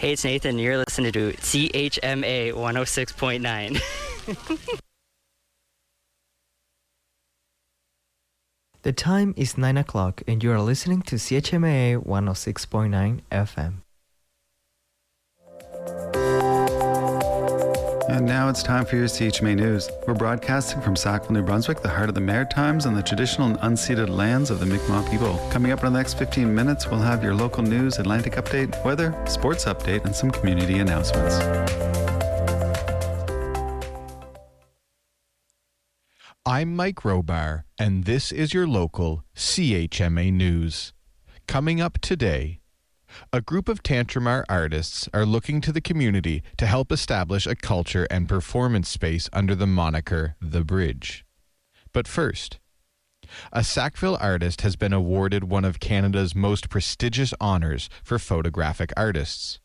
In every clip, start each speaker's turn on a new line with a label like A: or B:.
A: Hey, it's Nathan. You're listening to CHMA 106.9.
B: The time is 9 o'clock and you are listening to CHMA 106.9 FM.
C: And now it's time for your CHMA News. We're broadcasting from Sackville, New Brunswick, the heart of the Maritimes and the traditional and unceded lands of the Mi'kmaq people. Coming up in the next 15 minutes, we'll have your local news, Atlantic update, weather, sports update, and some community announcements.
D: I'm Mike Robar, and this is your local CHMA News. Coming up today, a group of Tantramar artists are looking to the community to help establish a culture and performance space under the moniker The Bridge. But first, a Sackville artist has been awarded one of Canada's most prestigious honors for photographic artists.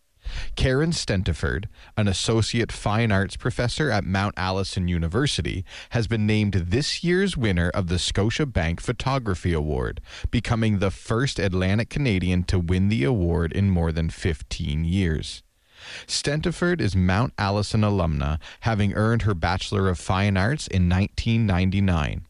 D: Karen Stentiford, an associate fine arts professor at Mount Allison University, has been named this year's winner of the Scotiabank Photography Award, becoming the first Atlantic Canadian to win the award in more than 15 years. Stentiford is Mount Allison alumna, having earned her Bachelor of Fine Arts in 1999.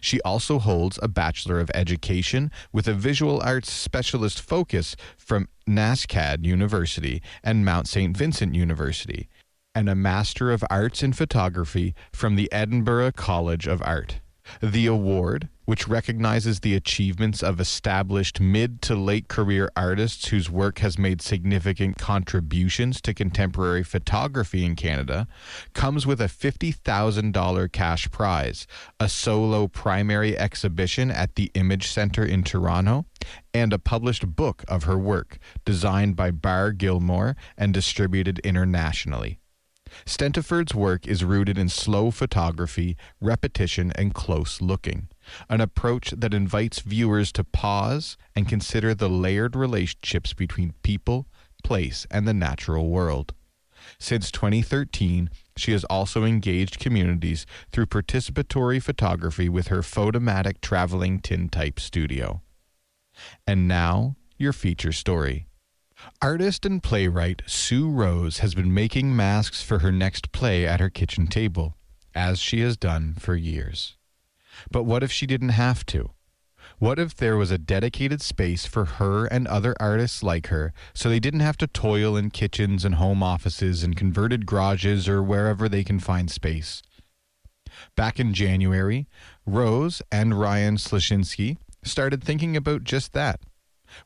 D: She also holds a Bachelor of Education with a Visual Arts Specialist focus from NASCAD University and Mount St. Vincent University, and a Master of Arts in Photography from the Edinburgh College of Art. The award, which recognizes the achievements of established mid to late career artists whose work has made significant contributions to contemporary photography in Canada, comes with a $50,000 cash prize, a solo primary exhibition at the Image Centre in Toronto, and a published book of her work, designed by Bar Gilmore and distributed internationally. Stentiford's work is rooted in slow photography, repetition, and close looking, an approach that invites viewers to pause and consider the layered relationships between people, place, and the natural world. Since 2013, she has also engaged communities through participatory photography with her Photomatic traveling tintype studio. And now, your feature story. Artist and playwright Sue Rose has been making masks for her next play at her kitchen table, as she has done for years. But what if she didn't have to? What if there was a dedicated space for her and other artists like her, so they didn't have to toil in kitchens and home offices and converted garages or wherever they can find space? Back in January, Rose and Ryan Slashinsky started thinking about just that.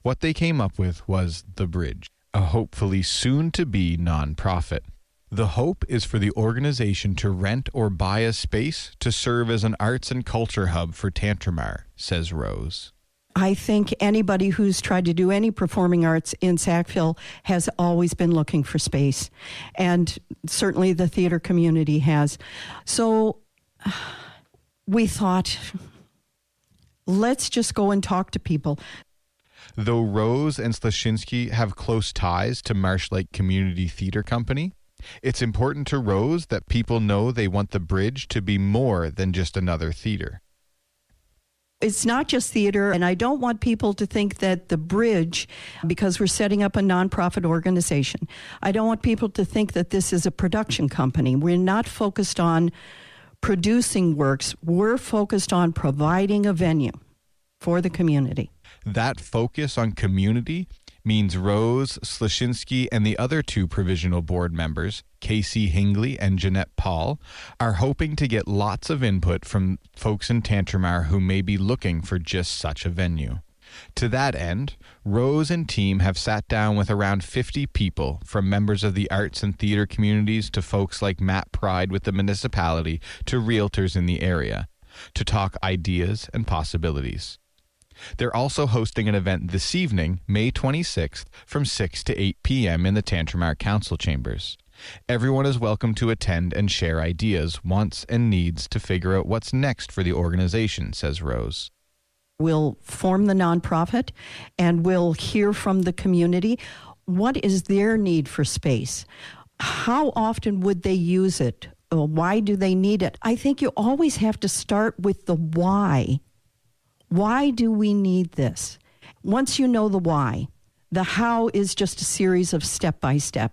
D: What they came up with was The Bridge, a hopefully soon-to-be nonprofit. The hope is for the organization to rent or buy a space to serve as an arts and culture hub for Tantramar, says Rose.
E: I think anybody who's tried to do any performing arts in Sackville has always been looking for space, and certainly the theater community has. So we thought, let's just go and talk to people.
D: Though Rose and Slashinsky have close ties to Marsh Lake Community Theatre Company, it's important to Rose that people know they want the Bridge to be more than just another theatre.
E: It's not just theater, and I don't want people to think that the Bridge, because we're setting up a nonprofit organization, I don't want people to think that this is a production company. We're not focused on producing works. We're focused on providing a venue for the community.
D: That focus on community means Rose, Slashinsky, and the other two provisional board members, Casey Hingley and Jeanette Paul, are hoping to get lots of input from folks in Tantramar who may be looking for just such a venue. To that end, Rose and team have sat down with around 50 people, from members of the arts and theater communities to folks like Matt Pride with the municipality to realtors in the area, to talk ideas and possibilities. They're also hosting an event this evening, May 26th, from 6 to 8 p.m. in the Tantramar Council Chambers. Everyone is welcome to attend and share ideas, wants, and needs to figure out what's next for the organization, says Rose.
E: We'll form the nonprofit and we'll hear from the community. What is their need for space? How often would they use it? Why do they need it? I think you always have to start with the why. Why do we need this? Once you know the why, The how is just a series of step by step.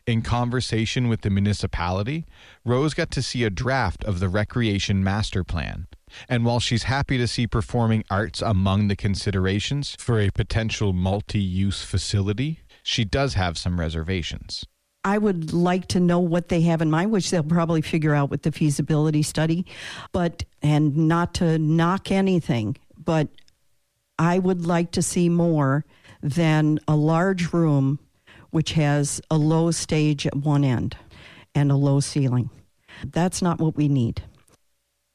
D: In conversation with the municipality, Rose got to see a draft of the Recreation Master Plan. And while she's happy to see performing arts among the considerations for a potential multi-use facility, she does have some reservations.
E: I would like to know what they have in mind, which they'll probably figure out with the feasibility study, and not to knock anything, but I would like to see more than a large room which has a low stage at one end and a low ceiling. That's not what we need.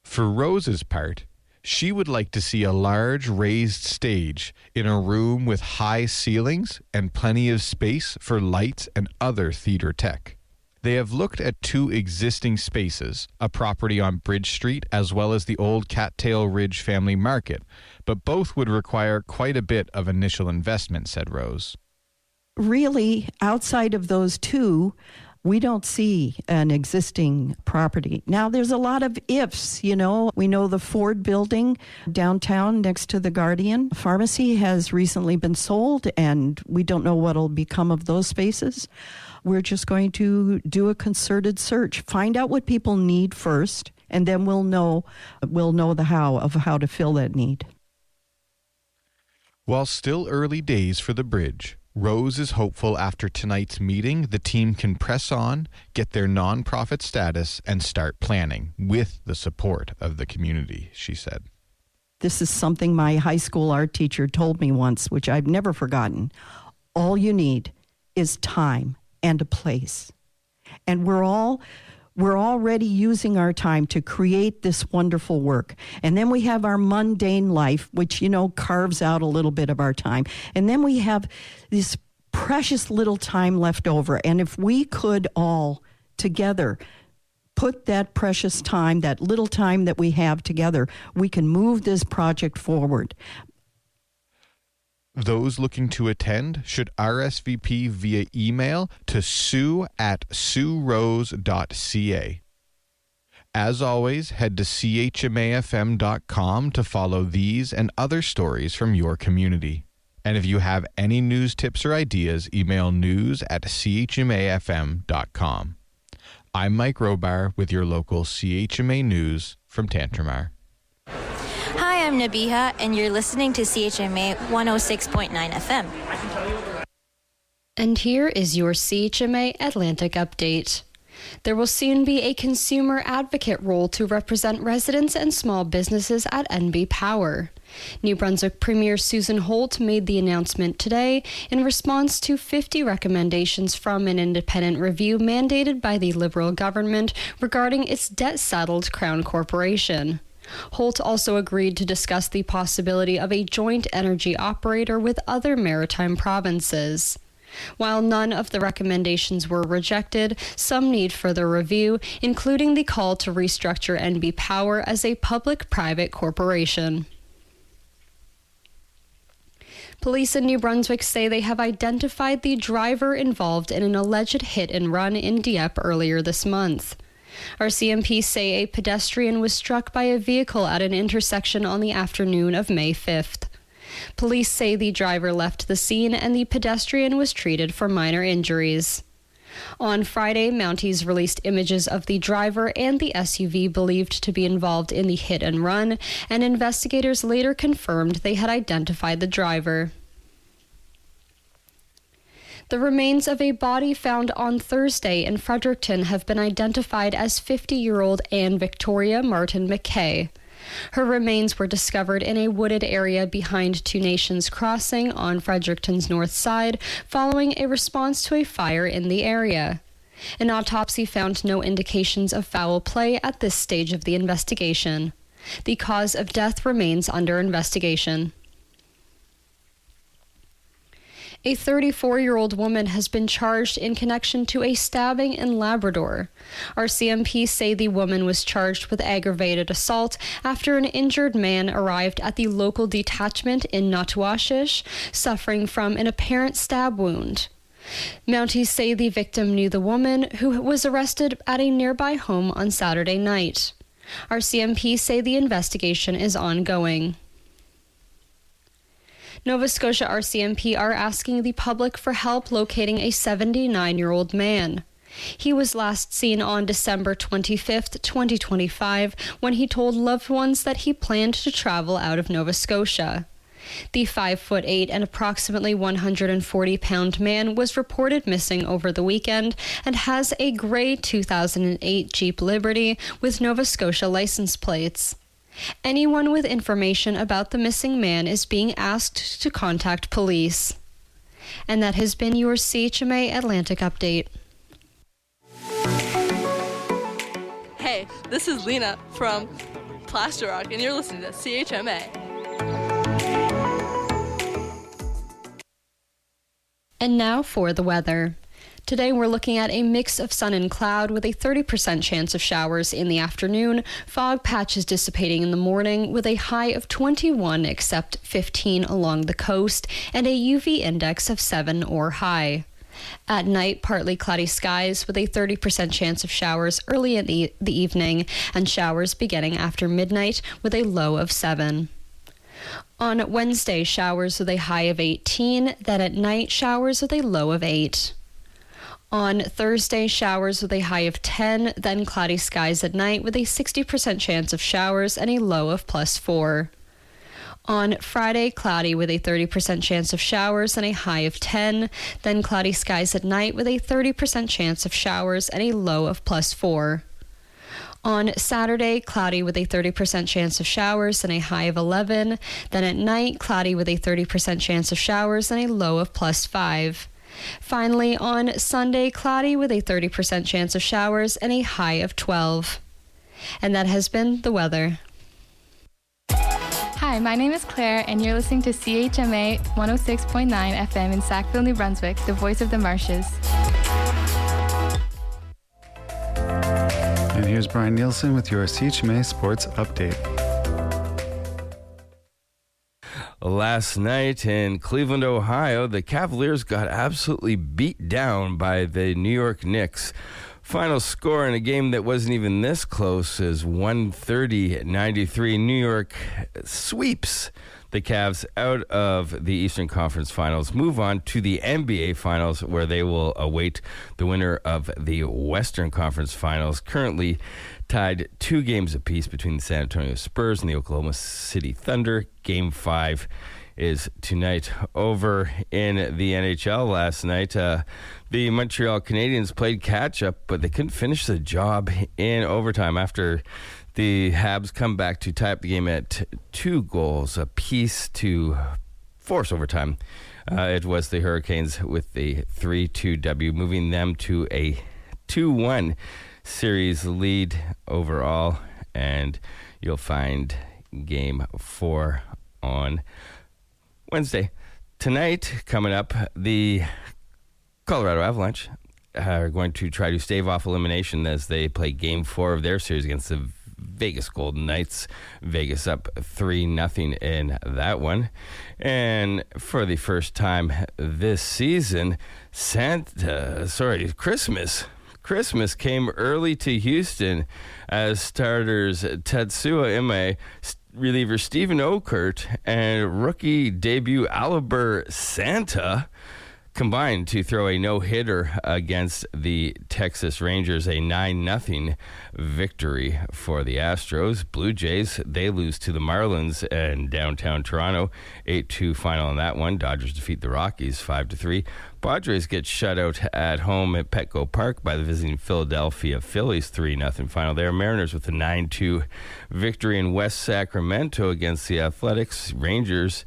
D: For Rose's part, she would like to see a large raised stage in a room with high ceilings and plenty of space for lights and other theater tech. They have looked at 2 existing spaces, a property on Bridge Street as well as the old Cattail Ridge Family Market, but both would require quite a bit of initial investment, said Rose.
E: Really, outside of those 2, we don't see an existing property. Now, there's a lot of ifs, We know the Ford building downtown next to the Guardian Pharmacy has recently been sold, and we don't know what will become of those spaces. We're just going to do a concerted search, find out what people need first, and then we'll know the how to fill that need.
D: While still early days for the bridge, Rose is hopeful after tonight's meeting the team can press on, get their nonprofit status, and start planning with the support of the community, she said.
E: This is something my high school art teacher told me once, which I've never forgotten. All you need is time and a place. And we're already using our time to create this wonderful work. And then we have our mundane life, which, carves out a little bit of our time. And then we have this precious little time left over. And if we could all together put that precious time, that little time that we have together, we can move this project forward.
D: Those looking to attend should RSVP via email to sue@suerose.ca. As always, head to chmafm.com to follow these and other stories from your community. And if you have any news tips or ideas, email news@chmafm.com. I'm Mike Robar with your local CHMA News from Tantramar.
F: Hi, I'm Nabiha, and you're listening to CHMA 106.9 FM.
G: And here is your CHMA Atlantic update. There will soon be a consumer advocate role to represent residents and small businesses at NB Power. New Brunswick Premier Susan Holt made the announcement today in response to 50 recommendations from an independent review mandated by the Liberal government regarding its debt-saddled Crown Corporation. Holt also agreed to discuss the possibility of a joint energy operator with other maritime provinces. While none of the recommendations were rejected, some need further review, including the call to restructure NB Power as a public-private corporation. Police in New Brunswick say they have identified the driver involved in an alleged hit-and-run in Dieppe earlier this month. RCMP say a pedestrian was struck by a vehicle at an intersection on the afternoon of May 5th. Police say the driver left the scene and the pedestrian was treated for minor injuries. On Friday, Mounties released images of the driver and the SUV believed to be involved in the hit and run, and investigators later confirmed they had identified the driver. The remains of a body found on Thursday in Fredericton have been identified as 50-year-old Anne Victoria Martin McKay. Her remains were discovered in a wooded area behind Two Nations Crossing on Fredericton's north side following a response to a fire in the area. An autopsy found no indications of foul play at this stage of the investigation. The cause of death remains under investigation. A 34-year-old woman has been charged in connection to a stabbing in Labrador. RCMP say the woman was charged with aggravated assault after an injured man arrived at the local detachment in Nottawashish, suffering from an apparent stab wound. Mounties say the victim knew the woman, who was arrested at a nearby home on Saturday night. RCMP say the investigation is ongoing. Nova Scotia RCMP are asking the public for help locating a 79-year-old man. He was last seen on December 25th, 2025, when he told loved ones that he planned to travel out of Nova Scotia. The 5'8" and approximately 140-pound man was reported missing over the weekend and has a gray 2008 Jeep Liberty with Nova Scotia license plates. Anyone with information about the missing man is being asked to contact police. And that has been your CHMA Atlantic Update.
H: Hey, this is Lena from Plaster Rock, and you're listening to CHMA.
G: And now for the weather. Today we're looking at a mix of sun and cloud with a 30% chance of showers in the afternoon, fog patches dissipating in the morning with a high of 21 except 15 along the coast and a UV index of 7 or high. At night, partly cloudy skies with a 30% chance of showers early in the evening and showers beginning after midnight with a low of 7. On Wednesday, showers with a high of 18, then at night, showers with a low of 8. On Thursday, showers with a high of 10, then cloudy skies at night with a 60% chance of showers and a low of +4. On Friday, cloudy with a 30% chance of showers and a high of 10, then cloudy skies at night with a 30% chance of showers and a low of +4. On Saturday, cloudy with a 30% chance of showers and a high of 11. Then at night, cloudy with a 30% chance of showers and a low of +5. Finally, on Sunday, cloudy with a 30% chance of showers and a high of 12. And that has been the weather.
I: Hi, my name is Claire, and you're listening to CHMA 106.9 FM in Sackville, New Brunswick, the voice of the marshes.
C: And here's Brian Nielsen with your CHMA Sports Update.
J: Last night in Cleveland, Ohio, the Cavaliers got absolutely beat down by the New York Knicks. Final score in a game that wasn't even this close is 130-93. New York sweeps the Cavs out of the Eastern Conference Finals, move on to the NBA Finals, where they will await the winner of the Western Conference Finals, currently tied 2 games apiece between the San Antonio Spurs and the Oklahoma City Thunder. Game 5 is tonight. Over in the NHL last night, the Montreal Canadiens played catch-up, but they couldn't finish the job in overtime after the Habs come back to tie up the game at 2 goals apiece to force overtime. It was the Hurricanes with the 3-2 W, moving them to a 2-1 series lead overall, and you'll find game 4 on Wednesday. Tonight, coming up, the Colorado Avalanche are going to try to stave off elimination as they play game 4 of their series against the Vegas Golden Knights. Vegas up 3-0 in that one. And for the first time this season, Christmas came early to Houston as starters Tetsuya Ime, reliever Stephen Okert, and rookie debut Alibert Santa combined to throw a no-hitter against the Texas Rangers, a 9-0 victory for the Astros. Blue Jays, they lose to the Marlins in downtown Toronto, 8-2 final in that one. Dodgers defeat the Rockies 5-3. Padres get shut out at home at Petco Park by the visiting Philadelphia Phillies, 3-0 final there. Mariners with a 9-2 victory in West Sacramento against the Athletics. Rangers,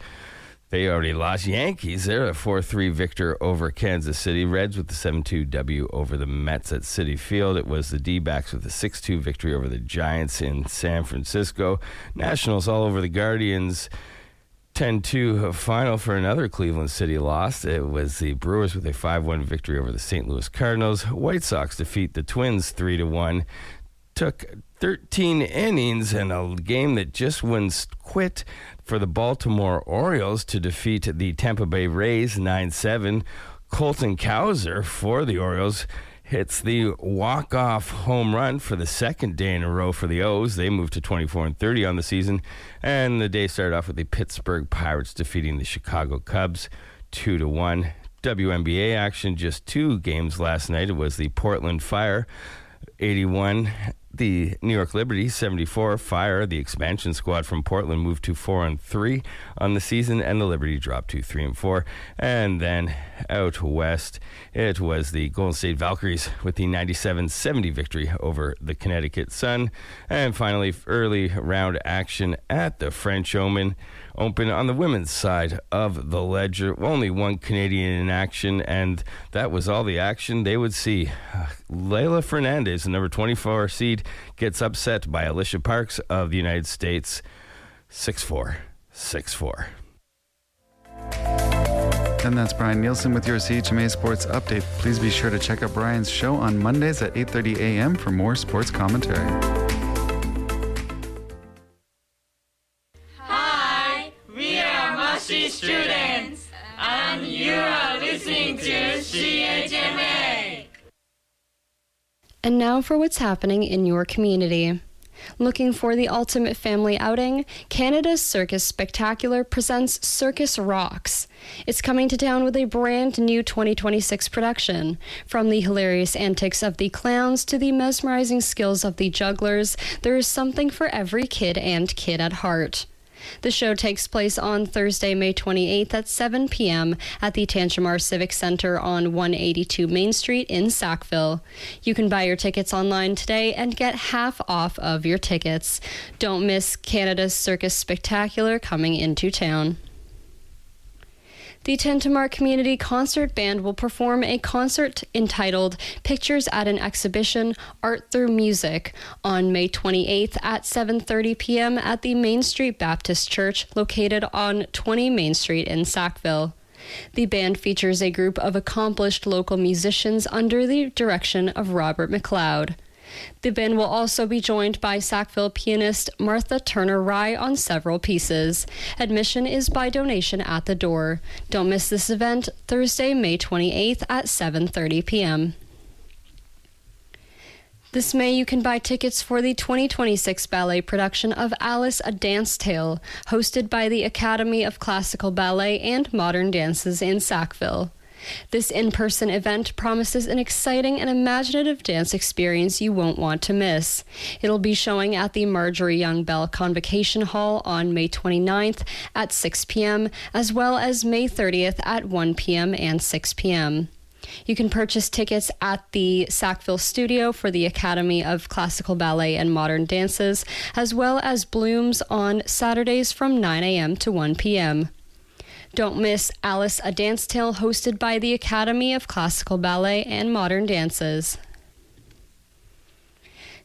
J: they already lost. Yankees, they're a 4-3 victor over Kansas City. Reds with the 7-2 W over the Mets at Citi Field. It was the D-backs with a 6-2 victory over the Giants in San Francisco. Nationals all over the Guardians. 10-2 final for another Cleveland City loss. It was the Brewers with a 5-1 victory over the St. Louis Cardinals. White Sox defeat the Twins 3-1. Took 13 innings and a game that just wouldn't quit for the Baltimore Orioles to defeat the Tampa Bay Rays 9-7. Colton Cowser for the Orioles hits the walk-off home run for the second day in a row for the O's. They moved to 24-30 on the season, and the day started off with the Pittsburgh Pirates defeating the Chicago Cubs 2-1. WNBA action, just 2 games last night. It was the Portland Fire 81, the New York Liberty 74. Fire, the expansion squad from Portland, moved to 4-3 on the season, and the Liberty dropped to 3-4. And then out west, it was the Golden State Valkyries with the 97-70 victory over the Connecticut Sun. And finally, early round action at the French Open on the women's side of the ledger. Only one Canadian in action, and that was all the action they would see. Leylah Fernandez, the number 24 seed, gets upset by Alicia Parks of the United States 6-4, 6-4.
C: And that's Brian Nielsen with your CHMA Sports Update. Please be sure to check out Brian's show on Mondays at 8:30 a.m. for more sports commentary.
K: Students, and you are listening to CHMA.
G: And now for what's happening in your community. Looking for the ultimate family outing? Canada's Circus Spectacular presents Circus Rocks. It's coming to town with a brand new 2026 production. From the hilarious antics of the clowns to the mesmerizing skills of the jugglers, there is something for every kid and kid at heart. The show takes place on Thursday, May 28th at 7 p.m. at the Tantramar Civic Center on 182 Main Street in Sackville. You can buy your tickets online today and get half off of your tickets. Don't miss Canada's Circus Spectacular coming into town. The Tantramar Community Concert Band will perform a concert entitled Pictures at an Exhibition, Art Through Music on May 28th at 7:30 p.m. at the Main Street Baptist Church located on 20 Main Street in Sackville. The band features a group of accomplished local musicians under the direction of Robert McLeod. The band will also be joined by Sackville pianist Martha Turner-Rye on several pieces. Admission is by donation at the door. Don't miss this event, Thursday, May 28th at 7:30 p.m. This May, you can buy tickets for the 2026 ballet production of Alice, A Dance Tale, hosted by the Academy of Classical Ballet and Modern Dances in Sackville. This in-person event promises an exciting and imaginative dance experience you won't want to miss. It'll be showing at the Marjorie Young Bell Convocation Hall on May 29th at 6 p.m., as well as May 30th at 1 p.m. and 6 p.m. You can purchase tickets at the Sackville studio for the Academy of Classical Ballet and Modern Dances, as well as Blooms on Saturdays from 9 a.m. to 1 p.m. Don't miss Alice, A Dance Tale, hosted by the Academy of Classical Ballet and Modern Dances.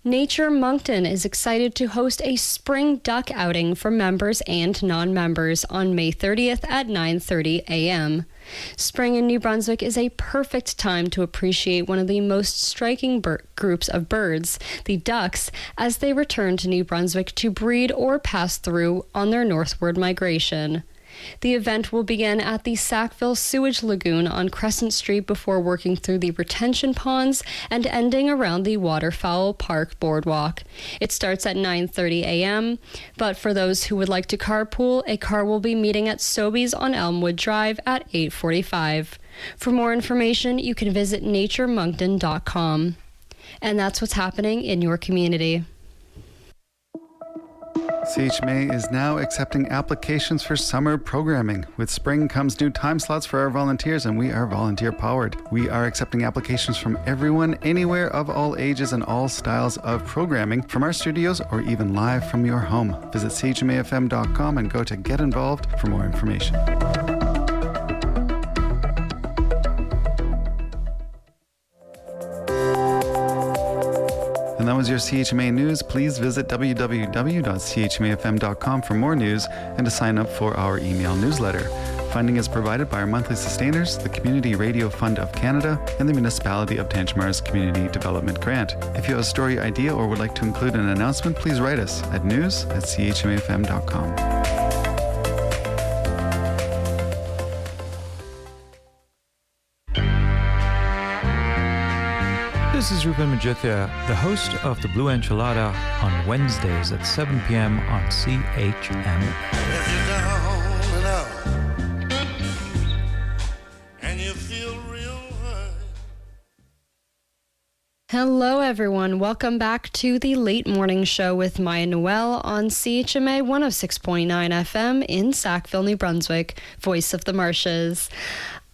G: Nature Moncton is excited to host a spring duck outing for members and non-members on May 30th at 9:30 a.m. Spring in New Brunswick is a perfect time to appreciate one of the most striking groups of birds, the ducks, as they return to New Brunswick to breed or pass through on their northward migration. The event will begin at the Sackville Sewage Lagoon on Crescent Street before working through the retention ponds and ending around the Waterfowl Park Boardwalk. It starts at 9:30 a.m., but for those who would like to carpool, a car will be meeting at Sobeys on Elmwood Drive at 8:45. For more information, you can visit naturemoncton.com. And that's what's happening in your community.
C: CHMA is now accepting applications for summer programming. With spring comes new time slots for our volunteers, and we are volunteer powered. We are accepting applications from everyone, anywhere, of all ages and all styles of programming, from our studios or even live from your home. Visit chmafm.com and go to Get Involved for more information. And that was your CHMA News. Please visit www.chmafm.com for more news and to sign up for our email newsletter. Funding is provided by our monthly sustainers, the Community Radio Fund of Canada, and the Municipality of Tantramar's Community Development Grant. If you have a story idea or would like to include an announcement, please write us at news@chmafm.com.
L: This is Ruben Majuthia, the host of the Blue Enchilada on Wednesdays at 7 p.m. on CHMA.
M: If you're down and out and you feel real hurt.
G: Hello, everyone. Welcome back to the Late Morning Show with Maya Noel on CHMA 106.9 FM in Sackville, New Brunswick, voice of the marshes.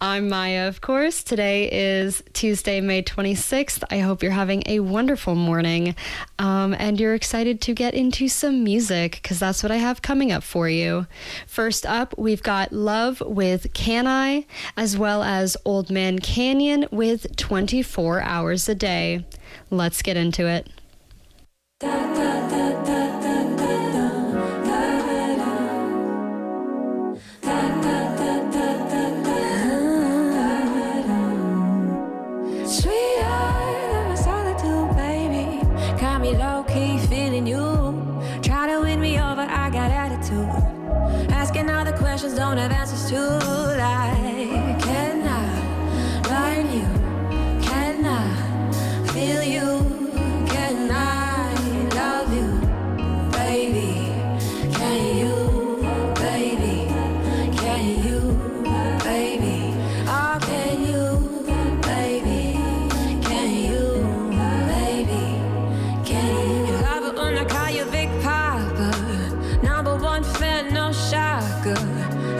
G: I'm Maya, of course. Today is Tuesday, May 26th. I hope you're having a wonderful morning and you're excited to get into some music because that's what I have coming up for you. First up, we've got Love with Can I, as well as Old Man Canyon with 24 Hours a Day. Let's get into it.
N: Low-key feeling you. Try to win me over, I got attitude. Asking all the questions, don't have answers to. Like, can I learn you? Can I feel you? Can I love you? Baby, can you? Baby, can you? Baby, oh, can you? Baby, can you? Baby, can you? Love it when I call you Big Papa, number one fan, no shocker.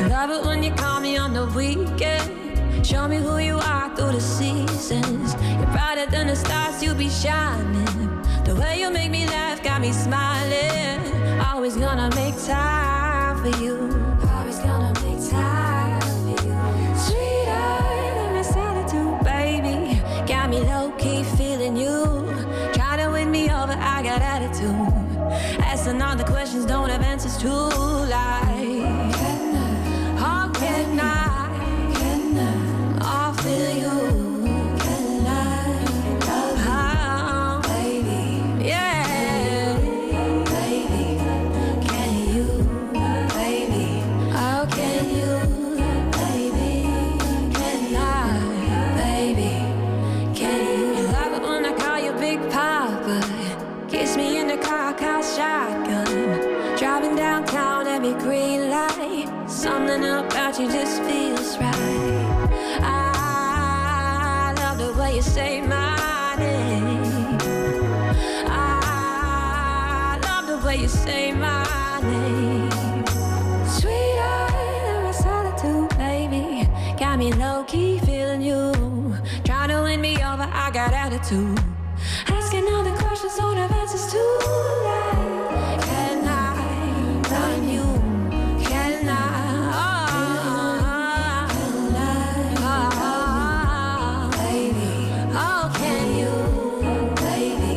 N: Love it when you call me on the weekend. Show me who you are through the seasons. You're brighter than the stars, you be shining. The way you make me laugh got me smiling. Always gonna make time for you. Always gonna make time for you. Sweeter than my solitude, baby. Got me low-key feeling you. Try to win me over, I got attitude. Asking all the questions, don't have answers to. Like, can I? Oh, can I? Can I? Oh, feel you. Can I? Love you, baby. Yeah, baby. Can you, baby? Oh, can you, baby? Can I, baby? Can you? You love it when I call you Big Papa. Kiss me in the car, shotgun. Driving downtown, every green light. Something about you just feels right. I love the way you say my name. I love the way you say my name. Sweeter than my solitude, baby. Got me low-key feeling you. Trying to win me over, I got attitude. Asking all the questions, don't have answers to. Like, can I learn you? Can I? Can I? Baby. Oh, can you? Baby.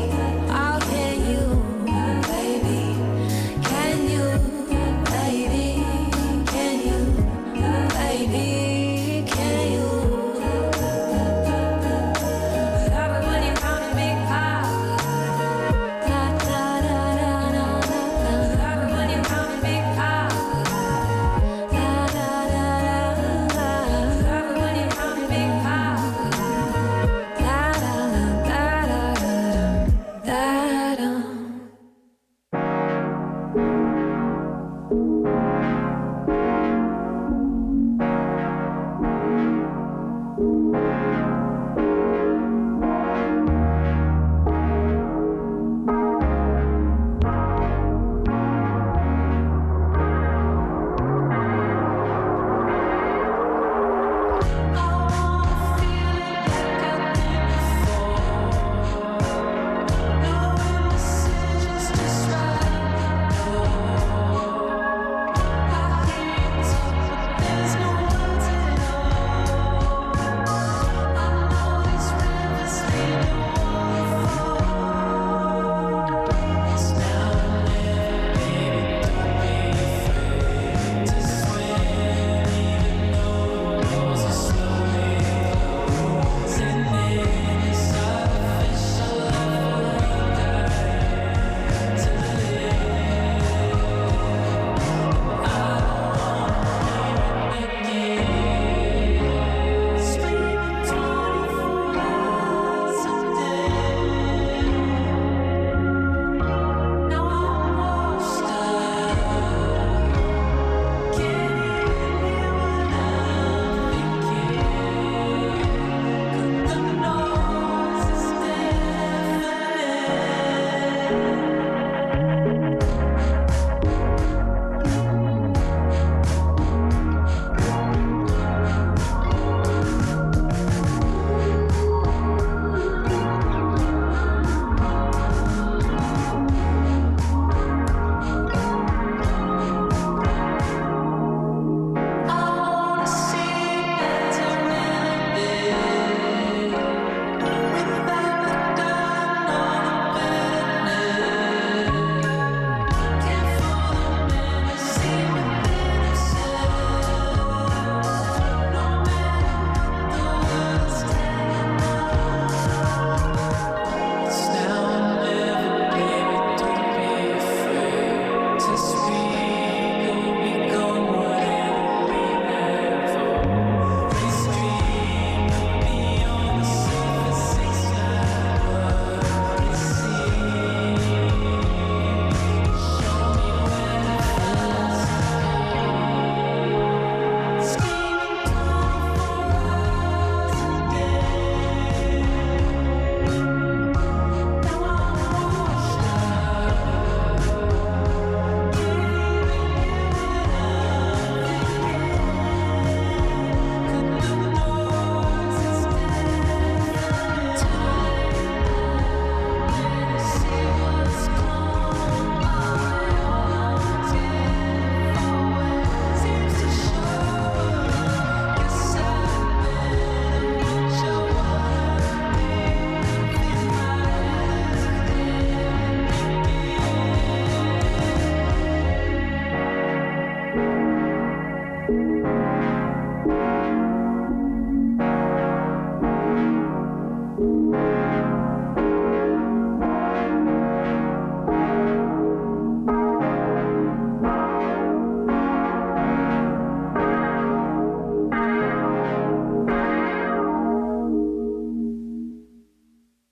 N: Oh, can you? Baby. Can you? Baby. Can you? Baby. Can you? Love it when you call me Big Papa. Da, da, da, da.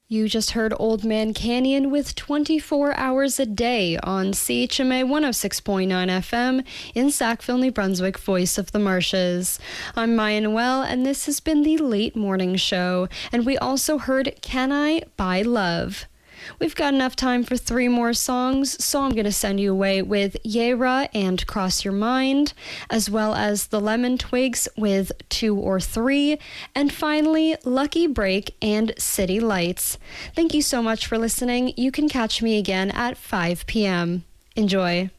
G: You just heard Old Man Canyon with 24 Hours a Day on CHMA 106.9 FM in Sackville, New Brunswick, voice of the marshes. I'm Maya Noel, and this has been the Late Morning Show. And we also heard Can I by Love. We've got enough time for 3 more songs, so I'm going to send you away with Yera and Cross Your Mind, as well as the Lemon Twigs with 2 or 3, and finally, Lucky Break and City Lights. Thank you so much for listening. You can catch me again at 5 p.m. Enjoy.